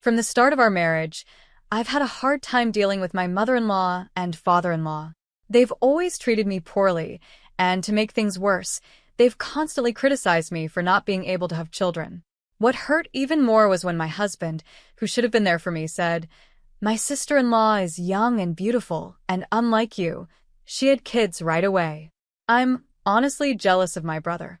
From the start of our marriage, I've had a hard time dealing with my mother-in-law and father-in-law. They've always treated me poorly, and to make things worse, they've constantly criticized me for not being able to have children. What hurt even more was when my husband, who should have been there for me, said, "My sister-in-law is young and beautiful, and unlike you, she had kids right away." I'm honestly jealous of my brother.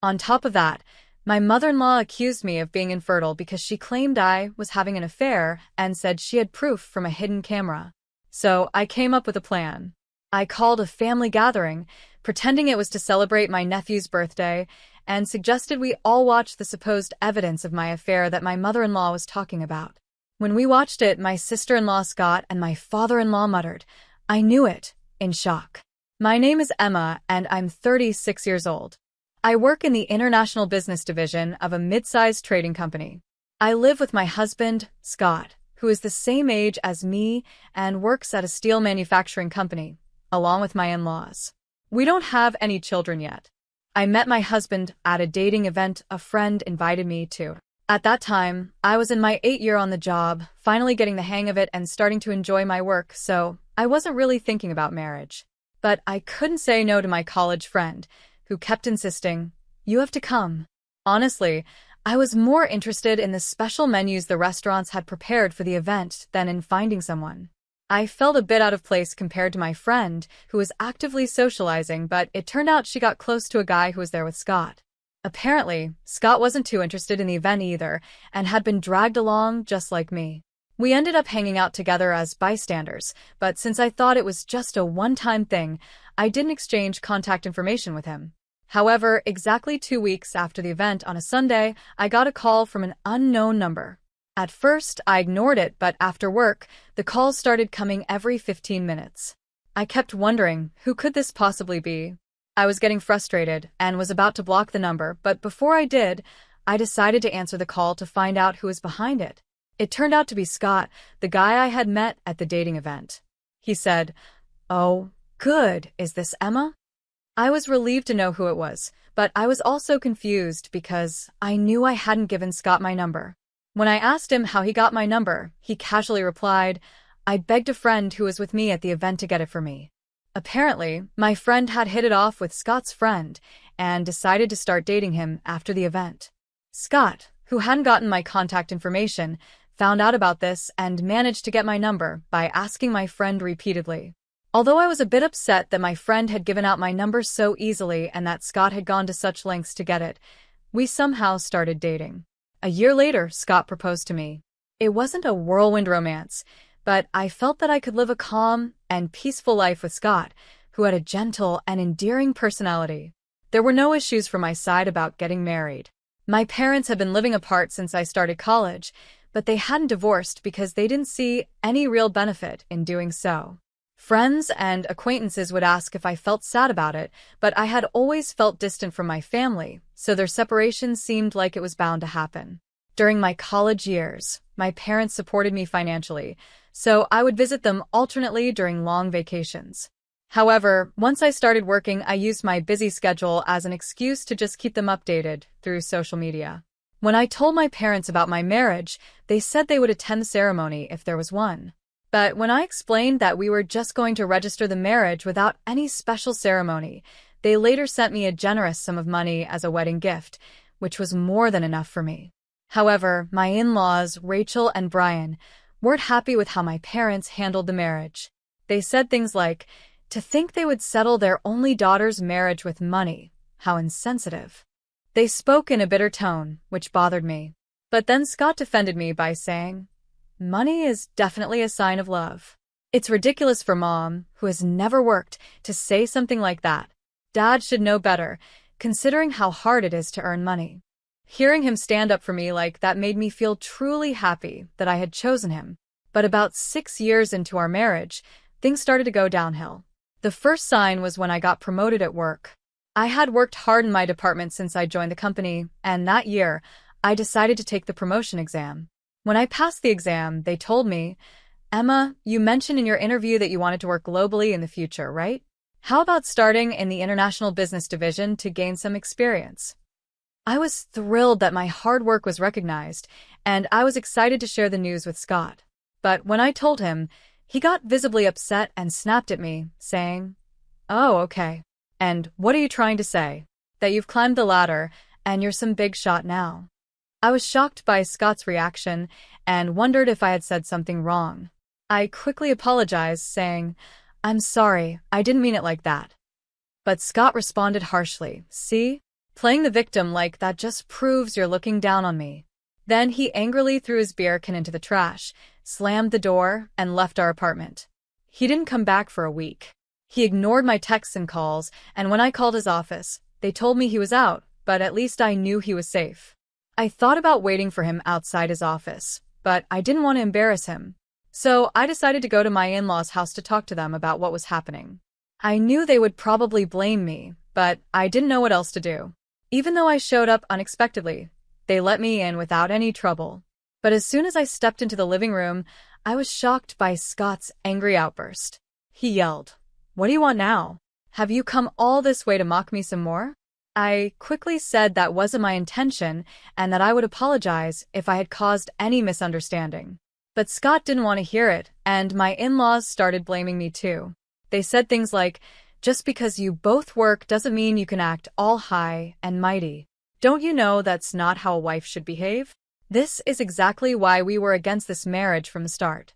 On top of that, my mother-in-law accused me of being infertile because she claimed I was having an affair and said she had proof from a hidden camera. So I came up with a plan. I called a family gathering, pretending it was to celebrate my nephew's birthday, and suggested we all watch the supposed evidence of my affair that my mother-in-law was talking about. When we watched it, my sister-in-law Scott and my father-in-law muttered, "I knew it," in shock. My name is Emma, and I'm 36 years old. I work in the international business division of a mid-sized trading company. I live with my husband, Scott, who is the same age as me and works at a steel manufacturing company, along with my in-laws. We don't have any children yet. I met my husband at a dating event a friend invited me to. At that time, I was in my 8th year on the job, finally getting the hang of it and starting to enjoy my work, so I wasn't really thinking about marriage. But I couldn't say no to my college friend, who kept insisting, "You have to come." Honestly, I was more interested in the special menus the restaurants had prepared for the event than in finding someone. I felt a bit out of place compared to my friend, who was actively socializing, but it turned out she got close to a guy who was there with Scott. Apparently, Scott wasn't too interested in the event either, and had been dragged along just like me. We ended up hanging out together as bystanders, but since I thought it was just a one-time thing, I didn't exchange contact information with him. However, exactly 2 weeks after the event on a Sunday, I got a call from an unknown number. At first, I ignored it, but after work, the calls started coming every 15 minutes. I kept wondering, who could this possibly be? I was getting frustrated and was about to block the number, but before I did, I decided to answer the call to find out who was behind it. It turned out to be Scott, the guy I had met at the dating event. He said, "Oh, good, is this Emma?" I was relieved to know who it was, but I was also confused because I knew I hadn't given Scott my number. When I asked him how he got my number, he casually replied, "I begged a friend who was with me at the event to get it for me." Apparently, my friend had hit it off with Scott's friend and decided to start dating him after the event. Scott, who hadn't gotten my contact information, found out about this and managed to get my number by asking my friend repeatedly. Although I was a bit upset that my friend had given out my number so easily and that Scott had gone to such lengths to get it, we somehow started dating. A year later, Scott proposed to me. It wasn't a whirlwind romance, but I felt that I could live a calm and peaceful life with Scott, who had a gentle and endearing personality. There were no issues from my side about getting married. My parents had been living apart since I started college, but they hadn't divorced because they didn't see any real benefit in doing so. Friends and acquaintances would ask if I felt sad about it, but I had always felt distant from my family, so their separation seemed like it was bound to happen. During my college years, my parents supported me financially, so I would visit them alternately during long vacations. However, once I started working, I used my busy schedule as an excuse to just keep them updated through social media. When I told my parents about my marriage, they said they would attend the ceremony if there was one. But when I explained that we were just going to register the marriage without any special ceremony, they later sent me a generous sum of money as a wedding gift, which was more than enough for me. However, my in-laws, Rachel and Brian, weren't happy with how my parents handled the marriage. They said things like, "To think they would settle their only daughter's marriage with money. How insensitive." They spoke in a bitter tone, which bothered me. But then Scott defended me by saying, "Money is definitely a sign of love." It's ridiculous for Mom, who has never worked, to say something like that. Dad should know better, considering how hard it is to earn money. Hearing him stand up for me like that made me feel truly happy that I had chosen him. But about 6 years into our marriage, things started to go downhill. The first sign was when I got promoted at work. I had worked hard in my department since I joined the company, and that year, I decided to take the promotion exam. When I passed the exam, they told me, "Emma, you mentioned in your interview that you wanted to work globally in the future, right? How about starting in the international business division to gain some experience?" I was thrilled that my hard work was recognized, and I was excited to share the news with Scott. But when I told him, he got visibly upset and snapped at me, saying, "Oh, okay. And what are you trying to say? That you've climbed the ladder and you're some big shot now?" I was shocked by Scott's reaction and wondered if I had said something wrong. I quickly apologized, saying, "I'm sorry, I didn't mean it like that." But Scott responded harshly, "See? Playing the victim like that just proves you're looking down on me." Then he angrily threw his beer can into the trash, slammed the door, and left our apartment. He didn't come back for a week. He ignored my texts and calls, and when I called his office, they told me he was out, but at least I knew he was safe. I thought about waiting for him outside his office, but I didn't want to embarrass him. So I decided to go to my in-laws' house to talk to them about what was happening. I knew they would probably blame me, but I didn't know what else to do. Even though I showed up unexpectedly, they let me in without any trouble. But as soon as I stepped into the living room, I was shocked by Scott's angry outburst. He yelled, "What do you want now? Have you come all this way to mock me some more?" I quickly said that wasn't my intention and that I would apologize if I had caused any misunderstanding. But Scott didn't want to hear it, and my in-laws started blaming me too. They said things like, "Just because you both work doesn't mean you can act all high and mighty. Don't you know that's not how a wife should behave?" This is exactly why we were against this marriage from the start.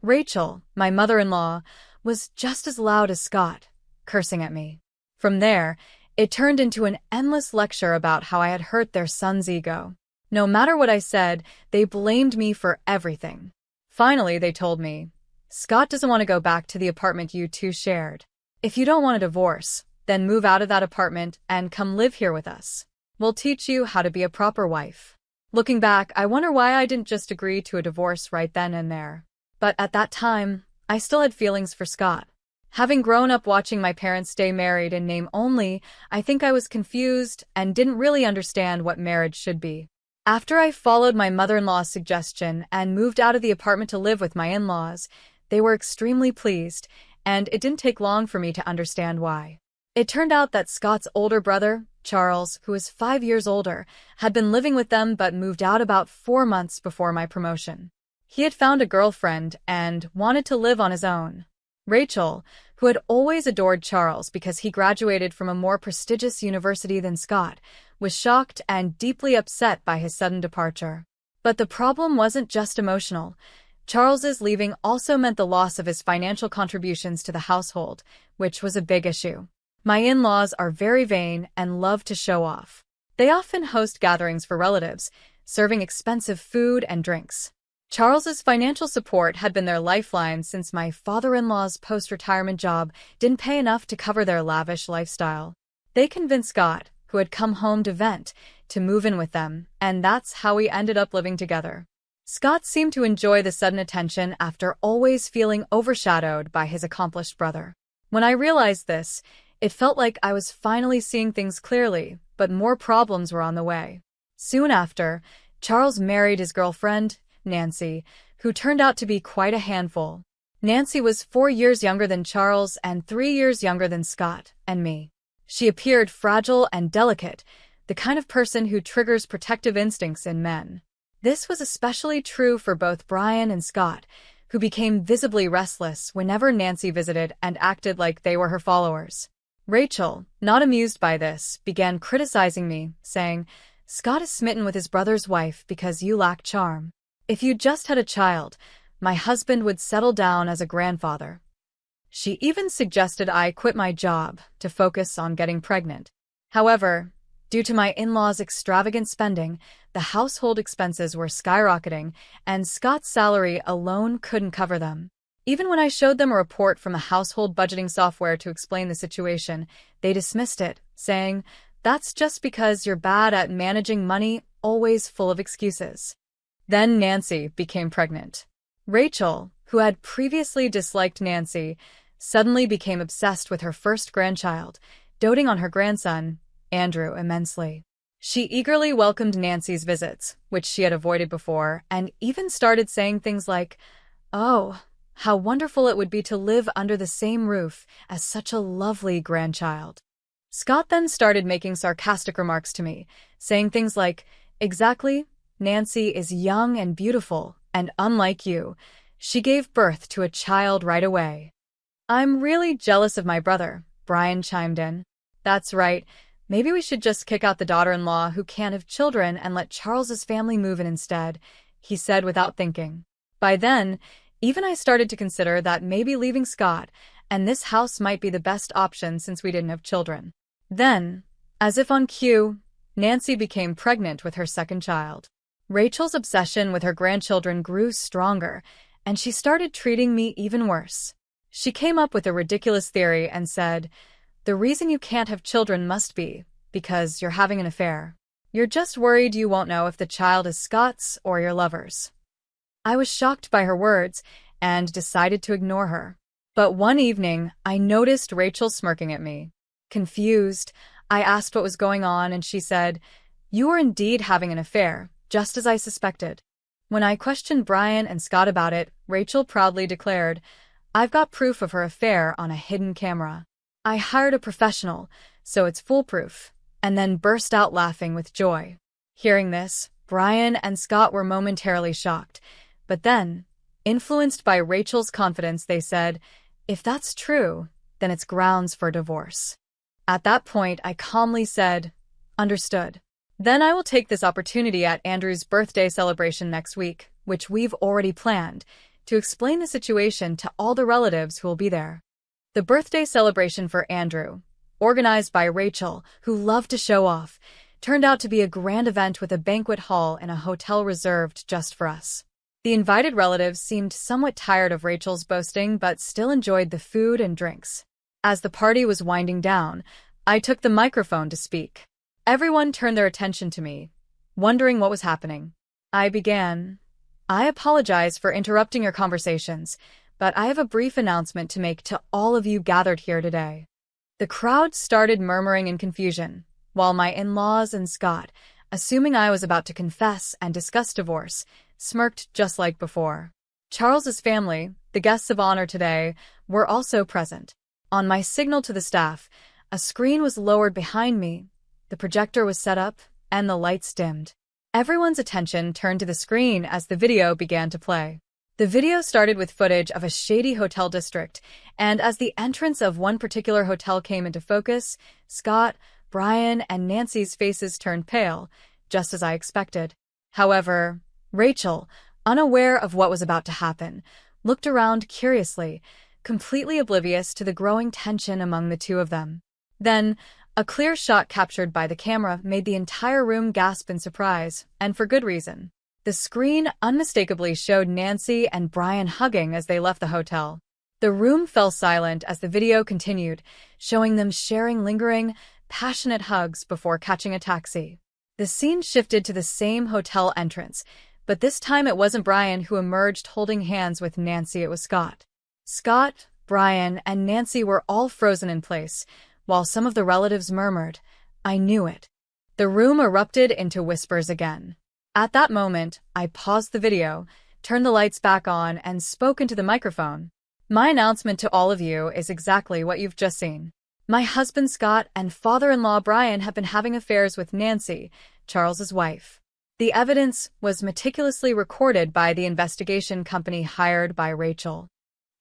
Rachel, my mother-in-law, was just as loud as Scott, cursing at me. From there, it turned into an endless lecture about how I had hurt their son's ego. No matter what I said, they blamed me for everything. Finally, they told me, "Scott doesn't want to go back to the apartment you two shared. If you don't want a divorce, then move out of that apartment and come live here with us. We'll teach you how to be a proper wife." Looking back, I wonder why I didn't just agree to a divorce right then and there. But at that time, I still had feelings for Scott. Having grown up watching my parents stay married in name only, I think I was confused and didn't really understand what marriage should be. After I followed my mother-in-law's suggestion and moved out of the apartment to live with my in-laws, they were extremely pleased, and it didn't take long for me to understand why. It turned out that Scott's older brother, Charles, who was 5 years older, had been living with them but moved out about 4 months before my promotion. He had found a girlfriend and wanted to live on his own. Rachel, who had always adored Charles because he graduated from a more prestigious university than Scott, was shocked and deeply upset by his sudden departure. But the problem wasn't just emotional. Charles's leaving also meant the loss of his financial contributions to the household, which was a big issue. My in-laws are very vain and love to show off. They often host gatherings for relatives, serving expensive food and drinks. Charles's financial support had been their lifeline since my father-in-law's post-retirement job didn't pay enough to cover their lavish lifestyle. They convinced Scott, who had come home to vent, to move in with them, and that's how we ended up living together. Scott seemed to enjoy the sudden attention after always feeling overshadowed by his accomplished brother. When I realized this, it felt like I was finally seeing things clearly, but more problems were on the way. Soon after, Charles married his girlfriend, Nancy, who turned out to be quite a handful. Nancy was 4 years younger than Charles and 3 years younger than Scott and me. She appeared fragile and delicate, the kind of person who triggers protective instincts in men. This was especially true for both Brian and Scott, who became visibly restless whenever Nancy visited and acted like they were her followers. Rachel, not amused by this, began criticizing me, saying, "Scott is smitten with his brother's wife because you lack charm. If you just had a child, my husband would settle down as a grandfather." She even suggested I quit my job to focus on getting pregnant. However, due to my in-laws' extravagant spending, the household expenses were skyrocketing, and Scott's salary alone couldn't cover them. Even when I showed them a report from a household budgeting software to explain the situation, they dismissed it, saying, "That's just because you're bad at managing money, always full of excuses." Then Nancy became pregnant. Rachel, who had previously disliked Nancy, suddenly became obsessed with her first grandchild, doting on her grandson, Andrew, immensely. She eagerly welcomed Nancy's visits, which she had avoided before, and even started saying things like, "Oh, how wonderful it would be to live under the same roof as such a lovely grandchild." Scott then started making sarcastic remarks to me, saying things like, "Exactly, Nancy is young and beautiful, and unlike you, she gave birth to a child right away." "I'm really jealous of my brother," Brian chimed in. "That's right. Maybe we should just kick out the daughter-in-law who can't have children and let Charles's family move in instead," he said without thinking. By then, even I started to consider that maybe leaving Scott and this house might be the best option since we didn't have children. Then, as if on cue, Nancy became pregnant with her second child. Rachel's obsession with her grandchildren grew stronger, and she started treating me even worse. She came up with a ridiculous theory and said, "The reason you can't have children must be because you're having an affair. You're just worried you won't know if the child is Scott's or your lover's." I was shocked by her words and decided to ignore her. But one evening, I noticed Rachel smirking at me. Confused, I asked what was going on, and she said, "You are indeed having an affair, just as I suspected." When I questioned Brian and Scott about it, Rachel proudly declared, "I've got proof of her affair on a hidden camera. I hired a professional, so it's foolproof," and then burst out laughing with joy. Hearing this, Brian and Scott were momentarily shocked, but then, influenced by Rachel's confidence, they said, "If that's true, then it's grounds for divorce." At that point, I calmly said, "Understood. Then I will take this opportunity at Andrew's birthday celebration next week, which we've already planned, to explain the situation to all the relatives who will be there." The birthday celebration for Andrew, organized by Rachel, who loved to show off, turned out to be a grand event with a banquet hall in a hotel reserved just for us. The invited relatives seemed somewhat tired of Rachel's boasting but still enjoyed the food and drinks. As the party was winding down, I took the microphone to speak. Everyone turned their attention to me, wondering what was happening. I began, "I apologize for interrupting your conversations, but I have a brief announcement to make to all of you gathered here today." The crowd started murmuring in confusion, while my in-laws and Scott, assuming I was about to confess and discuss divorce, smirked just like before. Charles's family, the guests of honor today, were also present. On my signal to the staff, a screen was lowered behind me, the projector was set up, and the lights dimmed. Everyone's attention turned to the screen as the video began to play. The video started with footage of a shady hotel district, and as the entrance of one particular hotel came into focus, Scott, Brian, and Nancy's faces turned pale, just as I expected. However, Rachel, unaware of what was about to happen, looked around curiously, completely oblivious to the growing tension among the two of them. Then, a clear shot captured by the camera made the entire room gasp in surprise, and for good reason. The screen unmistakably showed Nancy and Brian hugging as they left the hotel. The room fell silent as the video continued, showing them sharing lingering, passionate hugs before catching a taxi. The scene shifted to the same hotel entrance, but this time it wasn't Brian who emerged holding hands with Nancy, it was Scott. Scott, Brian, and Nancy were all frozen in place, while some of the relatives murmured, "I knew it." The room erupted into whispers again. At that moment, I paused the video, turned the lights back on, and spoke into the microphone. "My announcement to all of you is exactly what you've just seen. My husband Scott and father-in-law Brian have been having affairs with Nancy, Charles's wife. The evidence was meticulously recorded by the investigation company hired by Rachel."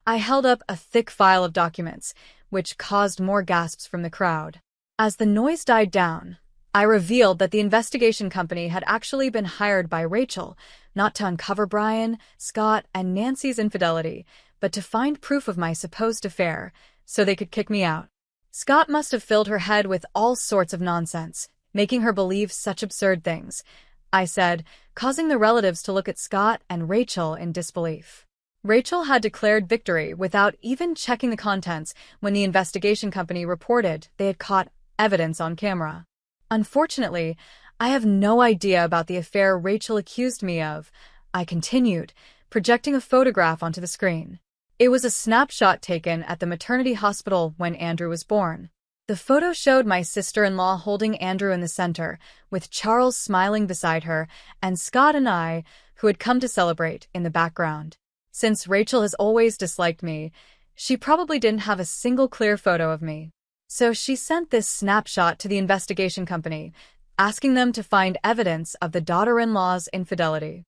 I held up a thick file of documents, which caused more gasps from the crowd. As the noise died down, I revealed that the investigation company had actually been hired by Rachel, not to uncover Brian, Scott, and Nancy's infidelity, but to find proof of my supposed affair, so they could kick me out. Scott must have filled her head with all sorts of nonsense, making her believe such absurd things, I said, causing the relatives to look at Scott and Rachel in disbelief. Rachel had declared victory without even checking the contents when the investigation company reported they had caught evidence on camera. Unfortunately, I have no idea about the affair Rachel accused me of, I continued, projecting a photograph onto the screen. It was a snapshot taken at the maternity hospital when Andrew was born. The photo showed my sister-in-law holding Andrew in the center, with Charles smiling beside her, and Scott and I, who had come to celebrate, in the background. Since Rachel has always disliked me, she probably didn't have a single clear photo of me. So she sent this snapshot to the investigation company, asking them to find evidence of the daughter-in-law's infidelity.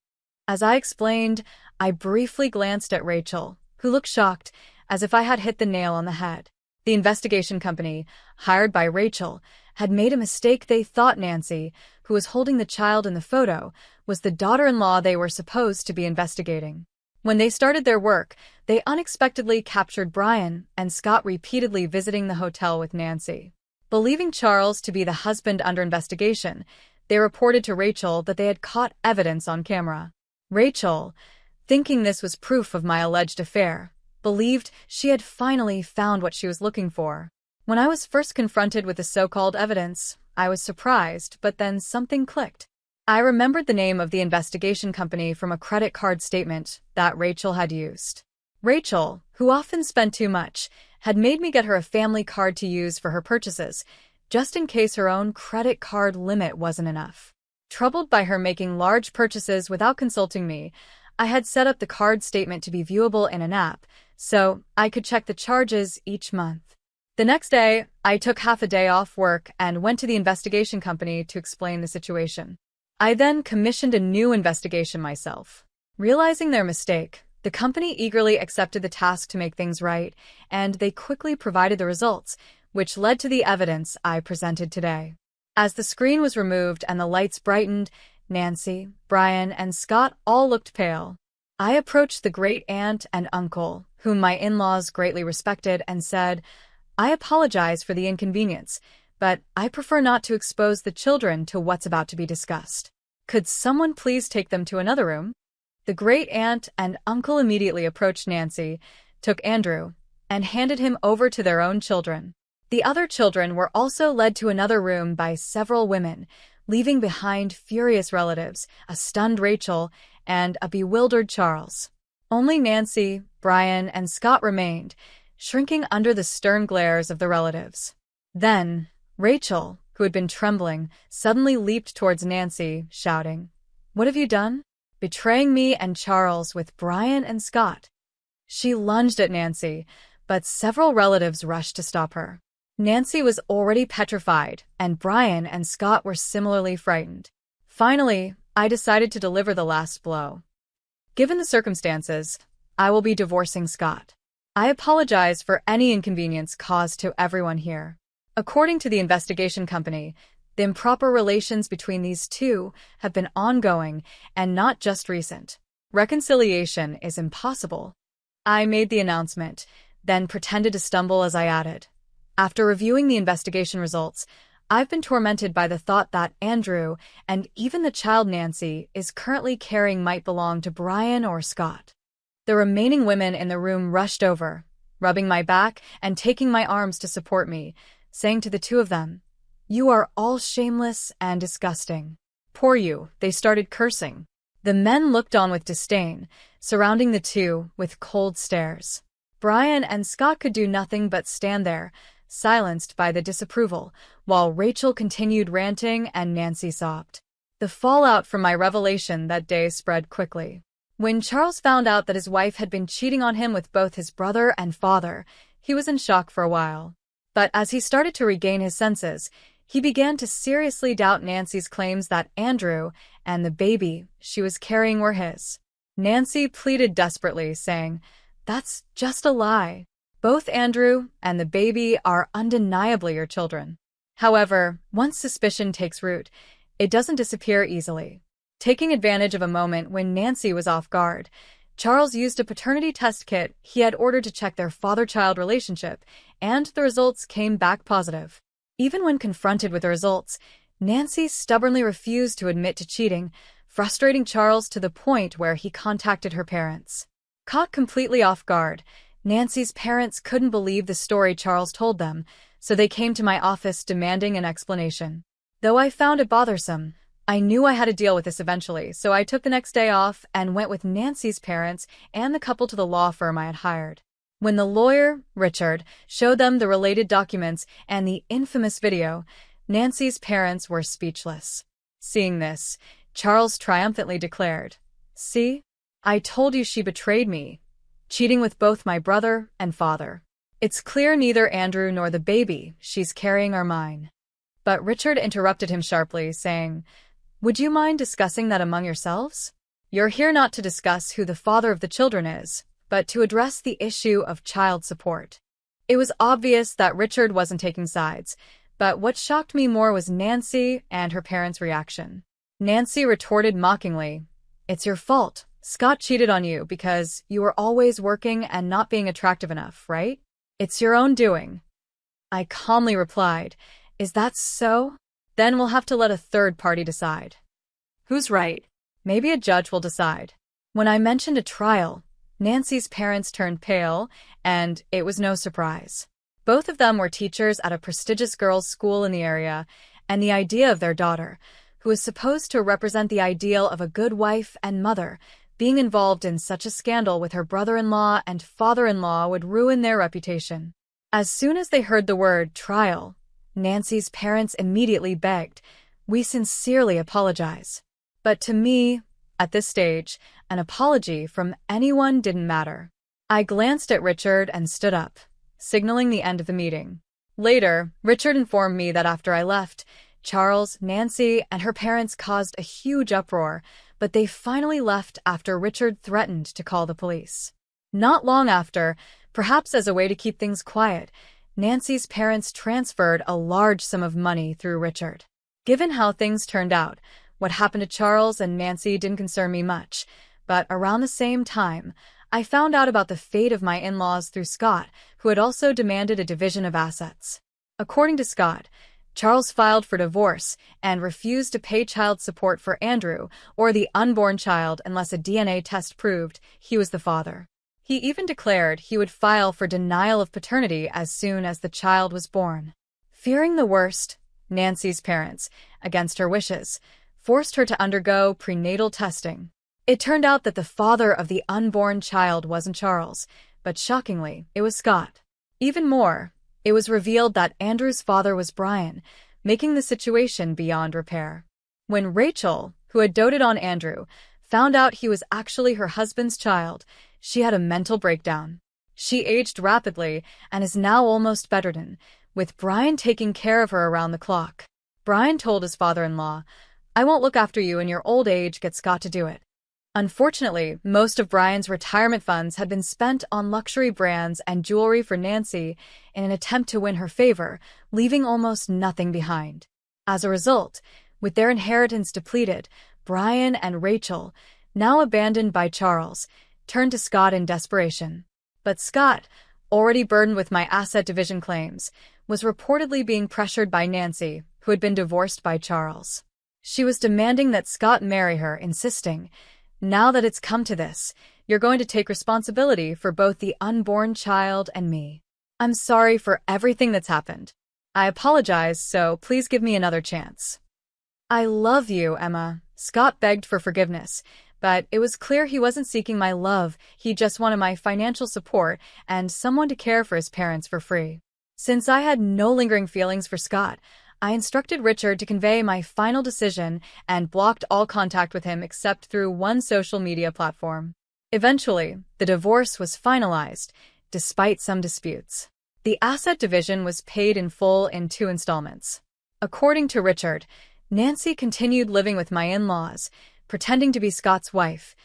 As I explained, I briefly glanced at Rachel, who looked shocked, as if I had hit the nail on the head. The investigation company, hired by Rachel, had made a mistake. They thought Nancy, who was holding the child in the photo, was the daughter-in-law they were supposed to be investigating. When they started their work, they unexpectedly captured Brian and Scott repeatedly visiting the hotel with Nancy. Believing Charles to be the husband under investigation, they reported to Rachel that they had caught evidence on camera. Rachel, thinking this was proof of my alleged affair, believed she had finally found what she was looking for. When I was first confronted with the so-called evidence, I was surprised, but then something clicked. I remembered the name of the investigation company from a credit card statement that Rachel had used. Rachel, who often spent too much, had made me get her a family card to use for her purchases, just in case her own credit card limit wasn't enough. Troubled by her making large purchases without consulting me, I had set up the card statement to be viewable in an app, so I could check the charges each month. The next day, I took half a day off work and went to the investigation company to explain the situation. I then commissioned a new investigation myself. Realizing their mistake, the company eagerly accepted the task to make things right, and they quickly provided the results, which led to the evidence I presented today. As the screen was removed and the lights brightened, Nancy, Brian, and Scott all looked pale. I approached the great-aunt and uncle, whom my in-laws greatly respected, and said, "I apologize for the inconvenience, but I prefer not to expose the children to what's about to be discussed. Could someone please take them to another room?" The great-aunt and uncle immediately approached Nancy, took Andrew, and handed him over to their own children. The other children were also led to another room by several women, leaving behind furious relatives, a stunned Rachel, and a bewildered Charles. Only Nancy, Brian, and Scott remained, shrinking under the stern glares of the relatives. Then, Rachel, who had been trembling, suddenly leaped towards Nancy, shouting, "What have you done? Betraying me and Charles with Brian and Scott." She lunged at Nancy, but several relatives rushed to stop her. Nancy was already petrified, and Brian and Scott were similarly frightened. Finally, I decided to deliver the last blow. Given the circumstances, I will be divorcing Scott. I apologize for any inconvenience caused to everyone here. According to the investigation company, the improper relations between these two have been ongoing and not just recent. Reconciliation is impossible. I made the announcement, then pretended to stumble as I added, "After reviewing the investigation results, I've been tormented by the thought that Andrew, and even the child Nancy is currently carrying, might belong to Brian or Scott." The remaining women in the room rushed over, rubbing my back and taking my arms to support me, saying to the two of them, "You are all shameless and disgusting. Poor you," they started cursing. The men looked on with disdain, surrounding the two with cold stares. Brian and Scott could do nothing but stand there, silenced by the disapproval, while Rachel continued ranting and Nancy sobbed. The fallout from my revelation that day spread quickly. When Charles found out that his wife had been cheating on him with both his brother and father, he was in shock for a while. But as he started to regain his senses, he began to seriously doubt Nancy's claims that Andrew and the baby she was carrying were his. Nancy pleaded desperately, saying, "That's just a lie. Both Andrew and the baby are undeniably your children." However, once suspicion takes root, it doesn't disappear easily. Taking advantage of a moment when Nancy was off guard, Charles used a paternity test kit he had ordered to check their father-child relationship, and the results came back positive. Even when confronted with the results, Nancy stubbornly refused to admit to cheating, frustrating Charles to the point where he contacted her parents. Caught completely off guard, Nancy's parents couldn't believe the story Charles told them, so they came to my office demanding an explanation. Though I found it bothersome, I knew I had to deal with this eventually, so I took the next day off and went with Nancy's parents and the couple to the law firm I had hired. When the lawyer, Richard, showed them the related documents and the infamous video, Nancy's parents were speechless. Seeing this, Charles triumphantly declared, "See? I told you she betrayed me, cheating with both my brother and father. It's clear neither Andrew nor the baby she's carrying are mine." But Richard interrupted him sharply, saying, "Would you mind discussing that among yourselves? You're here not to discuss who the father of the children is, but to address the issue of child support." It was obvious that Richard wasn't taking sides, but what shocked me more was Nancy and her parents' reaction. Nancy retorted mockingly, "It's your fault. Scott cheated on you because you were always working and not being attractive enough, right? It's your own doing." I calmly replied, "Is that so? Then we'll have to let a third party decide." "Who's right?" "Maybe a judge will decide." When I mentioned a trial, Nancy's parents turned pale, and it was no surprise. Both of them were teachers at a prestigious girls' school in the area, and the idea of their daughter, who was supposed to represent the ideal of a good wife and mother, being involved in such a scandal with her brother-in-law and father-in-law would ruin their reputation. As soon as they heard the word trial, Nancy's parents immediately begged, "We sincerely apologize." But to me, at this stage, an apology from anyone didn't matter. I glanced at Richard and stood up, signaling the end of the meeting. Later, Richard informed me that after I left, Charles, Nancy, and her parents caused a huge uproar, but they finally left after Richard threatened to call the police. Not long after, perhaps as a way to keep things quiet, Nancy's parents transferred a large sum of money through Richard. Given how things turned out, what happened to Charles and Nancy didn't concern me much, but around the same time, I found out about the fate of my in-laws through Scott, who had also demanded a division of assets. According to Scott, Charles filed for divorce and refused to pay child support for Andrew or the unborn child unless a DNA test proved he was the father. He even declared he would file for denial of paternity as soon as the child was born. Fearing the worst, Nancy's parents, against her wishes, forced her to undergo prenatal testing. It turned out that the father of the unborn child wasn't Charles, but shockingly, it was Scott. Even more, it was revealed that Andrew's father was Brian, making the situation beyond repair. When Rachel, who had doted on Andrew, found out he was actually her husband's child, she had a mental breakdown. She aged rapidly and is now almost bedridden, with Brian taking care of her around the clock. Brian told his father-in-law, "I won't look after you in your old age, get Scott to do it." Unfortunately, most of Brian's retirement funds had been spent on luxury brands and jewelry for Nancy in an attempt to win her favor, leaving almost nothing behind. As a result, with their inheritance depleted, Brian and Rachel, now abandoned by Charles, turned to Scott in desperation. But Scott, already burdened with my asset division claims, was reportedly being pressured by Nancy, who had been divorced by Charles. She was demanding that Scott marry her, insisting, "Now that it's come to this, you're going to take responsibility for both the unborn child and me. I'm sorry for everything that's happened. I apologize, so please give me another chance." "I love you, Emma." Scott begged for forgiveness, but it was clear he wasn't seeking my love, he just wanted my financial support and someone to care for his parents for free. Since I had no lingering feelings for Scott, I instructed Richard to convey my final decision and blocked all contact with him except through one social media platform. Eventually, the divorce was finalized, despite some disputes. The asset division was paid in full in 2 installments. According to Richard, Nancy continued living with my in-laws, pretending to be Scott's wife,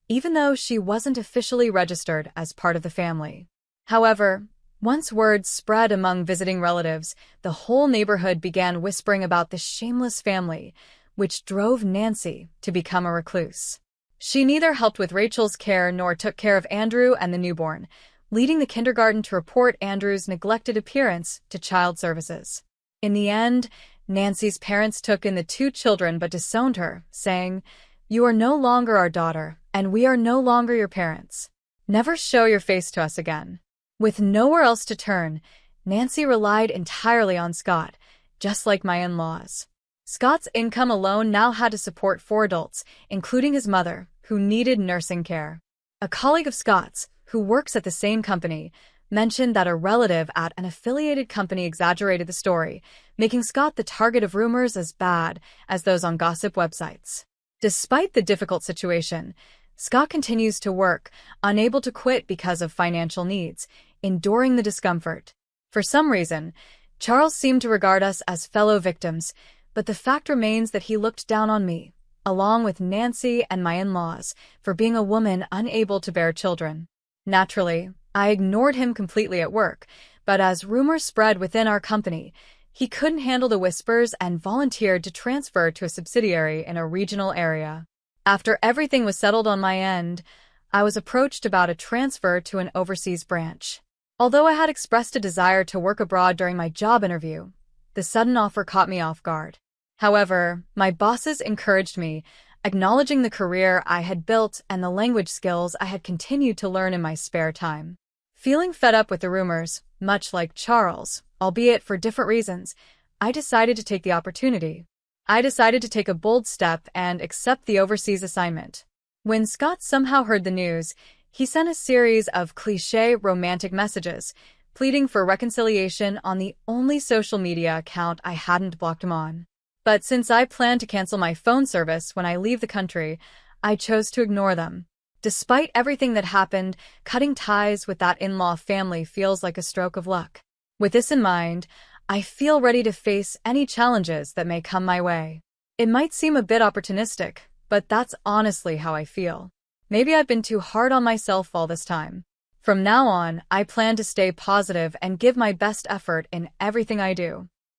even though she wasn't officially registered as part of the family. However, once word spread among visiting relatives, the whole neighborhood began whispering about this shameless family, which drove Nancy to become a recluse. She neither helped with Rachel's care nor took care of Andrew and the newborn, leading the kindergarten to report Andrew's neglected appearance to child services. In the end, Nancy's parents took in the 2 children but disowned her, saying, "You are no longer our daughter, and we are no longer your parents. Never show your face to us again." With nowhere else to turn, Nancy relied entirely on Scott, just like my in-laws. Scott's income alone now had to support 4 adults, including his mother, who needed nursing care. A colleague of Scott's, who works at the same company, mentioned that a relative at an affiliated company exaggerated the story, making Scott the target of rumors as bad as those on gossip websites. Despite the difficult situation, Scott continues to work, unable to quit because of financial needs, enduring the discomfort. For some reason, Charles seemed to regard us as fellow victims, but the fact remains that he looked down on me, along with Nancy and my in-laws, for being a woman unable to bear children. Naturally, I ignored him completely at work, but as rumors spread within our company, he couldn't handle the whispers and volunteered to transfer to a subsidiary in a regional area. After everything was settled on my end, I was approached about a transfer to an overseas branch. Although I had expressed a desire to work abroad during my job interview, the sudden offer caught me off guard. However, my bosses encouraged me, acknowledging the career I had built and the language skills I had continued to learn in my spare time. Feeling fed up with the rumors, much like Charles, albeit for different reasons, I decided to take the opportunity. I decided to take a bold step and accept the overseas assignment. When Scott somehow heard the news, he sent a series of cliché romantic messages, pleading for reconciliation on the only social media account I hadn't blocked him on. But since I planned to cancel my phone service when I leave the country, I chose to ignore them. Despite everything that happened, cutting ties with that in-law family feels like a stroke of luck. With this in mind, I feel ready to face any challenges that may come my way. It might seem a bit opportunistic, but that's honestly how I feel. Maybe I've been too hard on myself all this time. From now on, I plan to stay positive and give my best effort in everything I do.